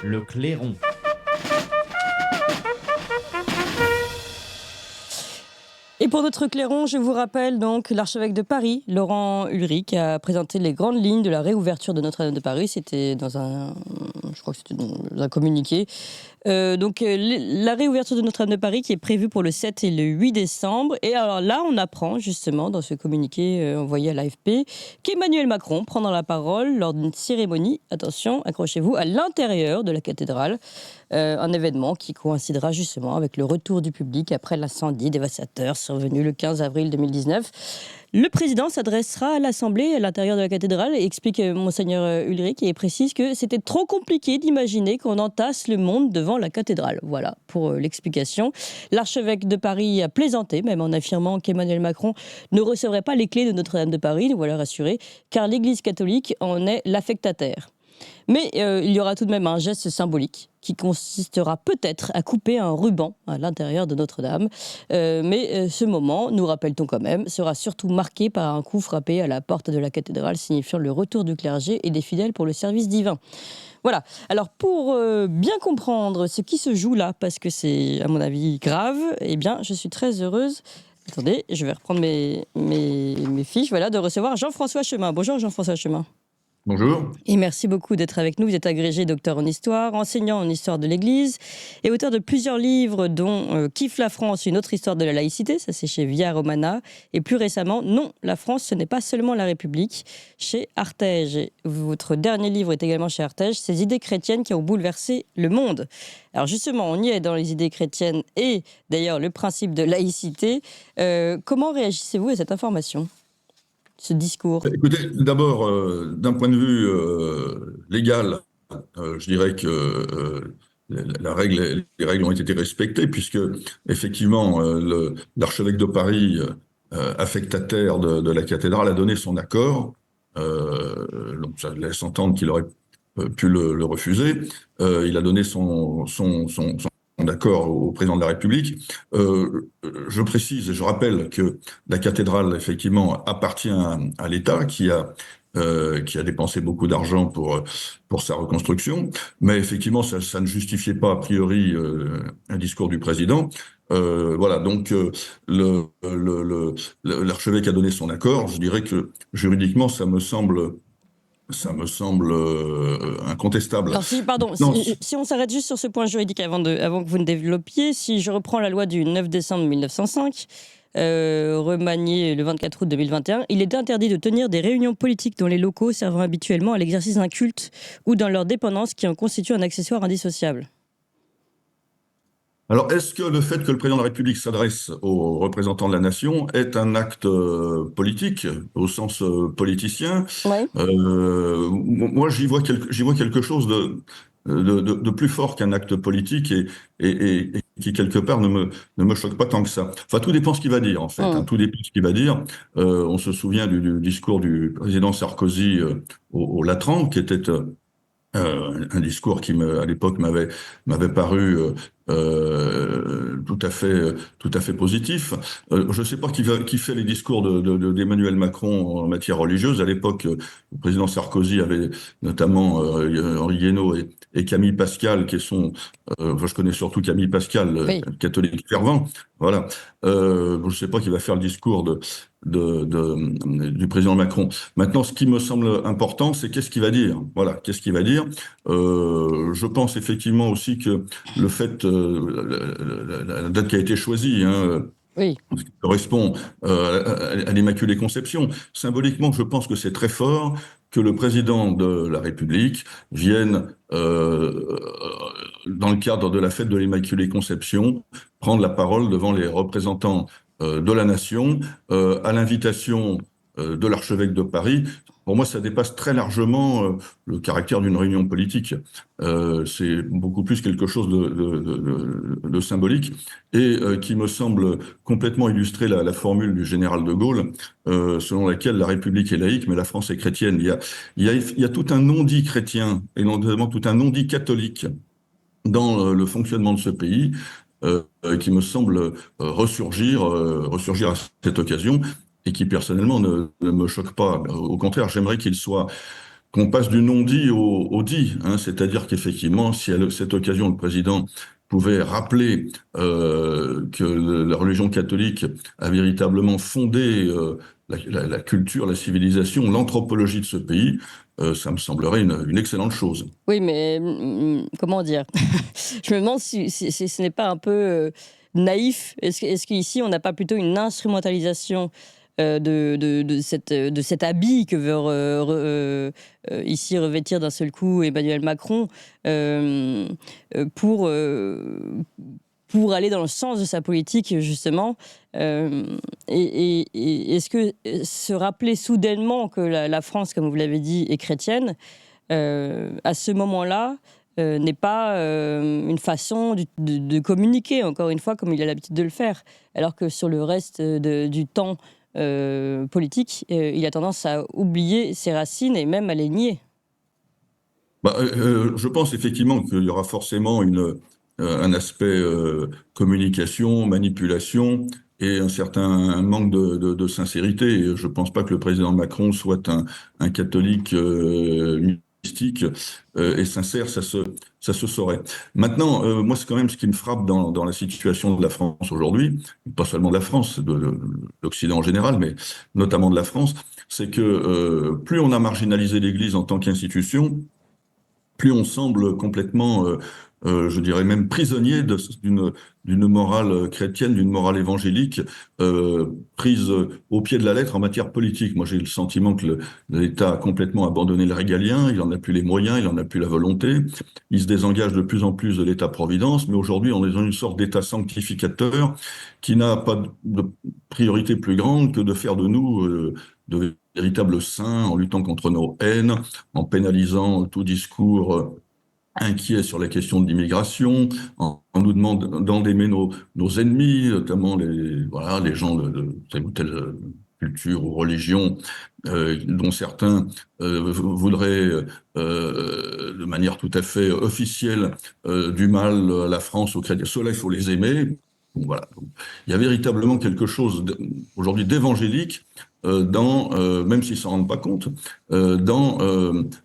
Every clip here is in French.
Le clairon. Et pour notre clairon, je vous rappelle donc l'archevêque de Paris, Laurent Ulrich, a présenté les grandes lignes de la réouverture de Notre-Dame de Paris. C'était dans je crois que c'était dans un communiqué. La réouverture de Notre-Dame de Paris qui est prévue pour le 7 et le 8 décembre. Et alors là, on apprend justement dans ce communiqué envoyé à l'AFP qu'Emmanuel Macron prendra la parole lors d'une cérémonie, attention, accrochez-vous, à l'intérieur de la cathédrale. Un événement qui coïncidera justement avec le retour du public après l'incendie dévastateur survenu le 15 avril 2019. Le président s'adressera à l'Assemblée à l'intérieur de la cathédrale et explique Monseigneur Ulrich et précise que c'était trop compliqué d'imaginer qu'on entasse le monde devant la cathédrale. Voilà pour l'explication. L'archevêque de Paris a plaisanté, même en affirmant qu'Emmanuel Macron ne recevrait pas les clés de Notre-Dame de Paris, nous voilà rassurés, car l'Église catholique en est l'affectataire. Mais il y aura tout de même un geste symbolique qui consistera peut-être à couper un ruban à l'intérieur de Notre-Dame. Mais ce moment, nous rappelle-t-on quand même, sera surtout marqué par un coup frappé à la porte de la cathédrale, signifiant le retour du clergé et des fidèles pour le service divin. Voilà. Alors, pour bien comprendre ce qui se joue là, parce que c'est, à mon avis, grave, eh bien, je suis très heureuse. Attendez, je vais reprendre mes fiches, voilà, de recevoir Jean-François Chemin. Bonjour Jean-François Chemin. Bonjour. Et merci beaucoup d'être avec nous. Vous êtes agrégé docteur en histoire, enseignant en histoire de l'Église et auteur de plusieurs livres dont Kiffe la France, une autre histoire de la laïcité, ça c'est chez Via Romana, et plus récemment Non, la France ce n'est pas seulement la République, chez Artege. Et votre dernier livre est également chez Artege, Ces idées chrétiennes qui ont bouleversé le monde. Alors justement, on y est dans les idées chrétiennes et d'ailleurs le principe de laïcité. Comment réagissez-vous à cette information ? Ce discours? Écoutez, d'abord, d'un point de vue légal, je dirais que les règles ont été respectées, puisque effectivement, l'archevêque de Paris, affectataire de la cathédrale, a donné son accord. Donc ça laisse entendre qu'il aurait pu le refuser. Il a donné son accord au président de la République. Je précise et je rappelle que la cathédrale, effectivement, appartient à l'État qui a dépensé beaucoup d'argent pour sa reconstruction, mais effectivement, ça ne justifiait pas a priori un discours du président. Voilà, donc l'archevêque a donné son accord. Je dirais que juridiquement, ça me semble incontestable. Alors si on s'arrête juste sur ce point juridique avant que vous ne développiez, si je reprends la loi du 9 décembre 1905, remaniée le 24 août 2021, il est interdit de tenir des réunions politiques dans les locaux servant habituellement à l'exercice d'un culte ou dans leur dépendance qui en constitue un accessoire indissociable. Alors, est-ce que le fait que le président de la République s'adresse aux représentants de la nation est un acte politique, au sens politicien? Ouais. Moi, j'y vois quelque chose de plus fort qu'un acte politique et qui, quelque part, ne me choque pas tant que ça. Enfin, tout dépend ce qu'il va dire, en fait. Hein, tout dépend ce qu'il va dire. On se souvient du discours du président Sarkozy au Latran, qui était un discours qui à l'époque m'avait paru tout à fait positif. Je ne sais pas qui fait les discours d'Emmanuel Macron en matière religieuse. À l'époque, le président Sarkozy avait notamment Henri Guénaud et Camille Pascal, qui sont, je connais surtout Camille Pascal, Oui. catholique fervent. Voilà. Je ne sais pas qui va faire le discours du président Macron. Maintenant, ce qui me semble important, c'est qu'est-ce qu'il va dire. Voilà, qu'est-ce qu'il va dire. Je pense effectivement aussi que le fait, la date qui a été choisie, hein, Oui. correspond à l'Immaculée Conception. Symboliquement, je pense que c'est très fort que le président de la République vienne, dans le cadre de la fête de l'Immaculée Conception, prendre la parole devant les représentants de la nation, à l'invitation de l'archevêque de Paris. Pour moi, ça dépasse très largement le caractère d'une réunion politique. C'est beaucoup plus quelque chose de symbolique et qui me semble complètement illustrer la formule du général de Gaulle, selon laquelle la République est laïque, mais la France est chrétienne. Il y a tout un non-dit chrétien et notamment tout un non-dit catholique dans le fonctionnement de ce pays, qui me semble ressurgir à cette occasion et qui personnellement ne me choque pas. Au contraire, j'aimerais qu'il soit qu'on passe du non-dit au dit, hein, c'est-à-dire qu'effectivement, si à cette occasion le président pouvait rappeler que la religion catholique a véritablement fondé la culture, la civilisation, l'anthropologie de ce pays, ça me semblerait une excellente chose. Oui, mais comment dire? Je me demande si ce n'est pas un peu naïf. Est-ce qu'ici, on n'a pas plutôt une instrumentalisation de cet habit que veut ici revêtir d'un seul coup Emmanuel Macron euh, euh, pour, euh, pour aller dans le sens de sa politique, justement. Et est-ce que se rappeler soudainement que la France, comme vous l'avez dit, est chrétienne, à ce moment-là, n'est pas une façon de communiquer, encore une fois, comme il a l'habitude de le faire. Alors que sur le reste du temps politique, il a tendance à oublier ses racines et même à les nier. Je pense effectivement qu'il y aura forcément un aspect communication, manipulation et un certain manque de sincérité. Et je pense pas que le président Macron soit un catholique mystique et sincère, ça se saurait. Maintenant, moi, c'est quand même ce qui me frappe dans la situation de la France aujourd'hui, pas seulement de la France, de l'Occident en général, mais notamment de la France, c'est que plus on a marginalisé l'Église en tant qu'institution, plus on semble complètement, je dirais même prisonnier d'une morale chrétienne, d'une morale évangélique, prise au pied de la lettre en matière politique. Moi, j'ai le sentiment que l'État a complètement abandonné le régalien, il en a plus les moyens, il en a plus la volonté, il se désengage de plus en plus de l'État-providence, mais aujourd'hui, on est dans une sorte d'État sanctificateur qui n'a pas de priorité plus grande que de faire de nous de véritables saints en luttant contre nos haines, en pénalisant tout discours inquiet sur la question de l'immigration, en nous demandant d'aimer nos ennemis, notamment voilà, les gens de telle ou telle culture ou religion, dont certains voudraient, de manière tout à fait officielle, du mal à la France, aux chrétiens. Ceux-là, il faut les aimer. Bon, voilà. Donc, il y a véritablement quelque chose aujourd'hui d'évangélique même s'ils s'en rendent pas compte, dans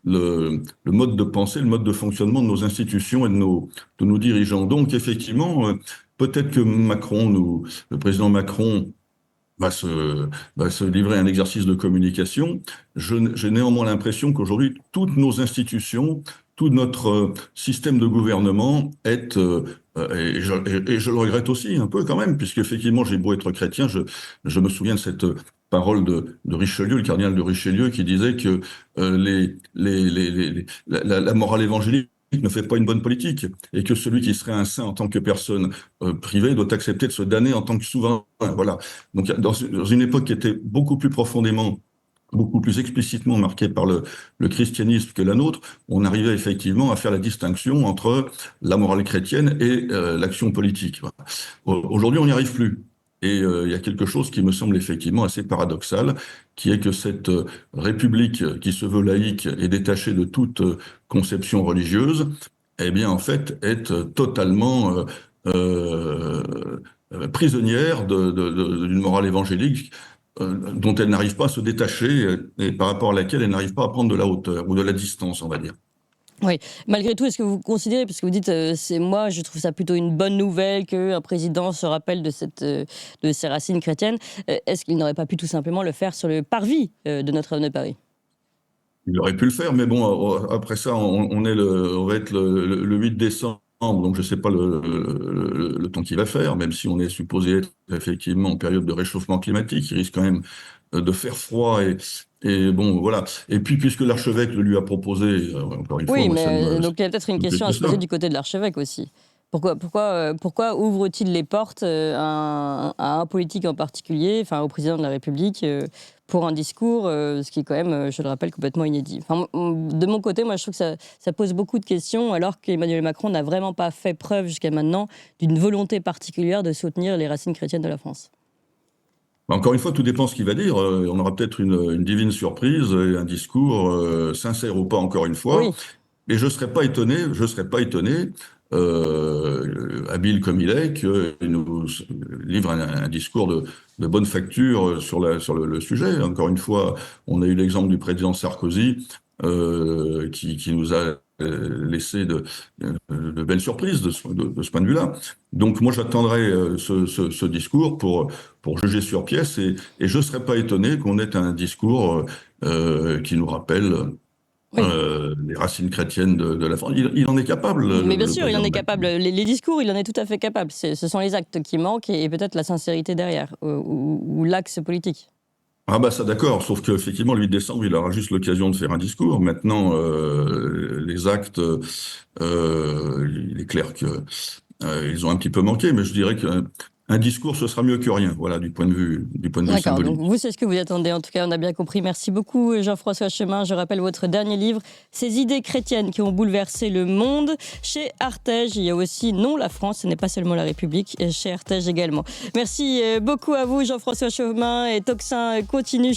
le mode de pensée, le mode de fonctionnement de nos institutions et de nos dirigeants. Donc, effectivement, peut-être que le président Macron, va se livrer à un exercice de communication. J'ai néanmoins l'impression qu'aujourd'hui, toutes nos institutions, tout notre système de gouvernement est, et je le regrette aussi un peu quand même, puisque effectivement, j'ai beau être chrétien, je me souviens de cette parole de Richelieu, le cardinal de Richelieu, qui disait que la morale évangélique ne fait pas une bonne politique, et que celui qui serait un saint en tant que personne privée doit accepter de se damner en tant que souverain. Voilà. Donc, dans une époque qui était beaucoup plus profondément, beaucoup plus explicitement marquée par le christianisme que la nôtre, on arrivait effectivement à faire la distinction entre la morale chrétienne et l'action politique. Voilà. Aujourd'hui, on n'y arrive plus. Et il y a quelque chose qui me semble effectivement assez paradoxal, qui est que cette république qui se veut laïque et détachée de toute conception religieuse, eh bien, en fait, est totalement prisonnière d'une morale évangélique dont elle n'arrive pas à se détacher et par rapport à laquelle elle n'arrive pas à prendre de la hauteur ou de la distance, on va dire. Oui, malgré tout, est-ce que vous considérez, parce que vous dites, moi, je trouve ça plutôt une bonne nouvelle qu'un président se rappelle de ses racines chrétiennes, est-ce qu'il n'aurait pas pu tout simplement le faire sur le parvis de Notre-Dame de Paris? Il aurait pu le faire, mais bon, après ça, on va être le 8 décembre, donc je ne sais pas le temps qu'il va faire, même si on est supposé être effectivement en période de réchauffement climatique, il risque quand même de faire froid et bon, voilà. Et puis, puisque l'archevêque le lui a proposé, encore une fois, Oui, moi, mais donc il y a peut-être une ça me fait question à que se poser ça. du côté de l'archevêque aussi. Pourquoi ouvre-t-il les portes à un politique en particulier, enfin au président de la République, pour un discours, ce qui est quand même, je le rappelle, complètement inédit. Enfin, de mon côté, moi je trouve que ça pose beaucoup de questions, alors qu'Emmanuel Macron n'a vraiment pas fait preuve jusqu'à maintenant d'une volonté particulière de soutenir les racines chrétiennes de la France. Encore une fois, tout dépend ce qu'il va dire. On aura peut-être une divine surprise et un discours sincère ou pas, encore une fois. Oui, Et je serais pas étonné, habile comme il est, qu'il nous livre un discours de bonne facture sur le sujet. Encore une fois, on a eu l'exemple du président Sarkozy qui nous a laissé de belles surprises de ce point de vue-là. Donc moi j'attendrai ce discours pour juger sur pièce et je ne serais pas étonné qu'on ait un discours qui nous rappelle Oui. les racines chrétiennes de la France. Il en est capable, Mais bien le sûr, il président en est de la capable. République. Les discours, il en est tout à fait capable. Ce sont les actes qui manquent et peut-être la sincérité derrière, ou l'axe politique. Ah bah ça d'accord, sauf qu'effectivement, le 8 décembre, il aura juste l'occasion de faire un discours. Maintenant, les actes, il est clair que ils ont un petit peu manqué, mais je dirais qu'un discours, ce sera mieux que rien, voilà, du point de vue D'accord, donc symbolique. vous, c'est ce que vous attendez. En tout cas, on a bien compris. Merci beaucoup, Jean-François Chemin. Je rappelle votre dernier livre, Ces idées chrétiennes qui ont bouleversé le monde, chez Artege. Il y a aussi Non, la France, ce n'est pas seulement la République, chez Artege également. Merci beaucoup à vous, Jean-François Chemin, et Toxin continue.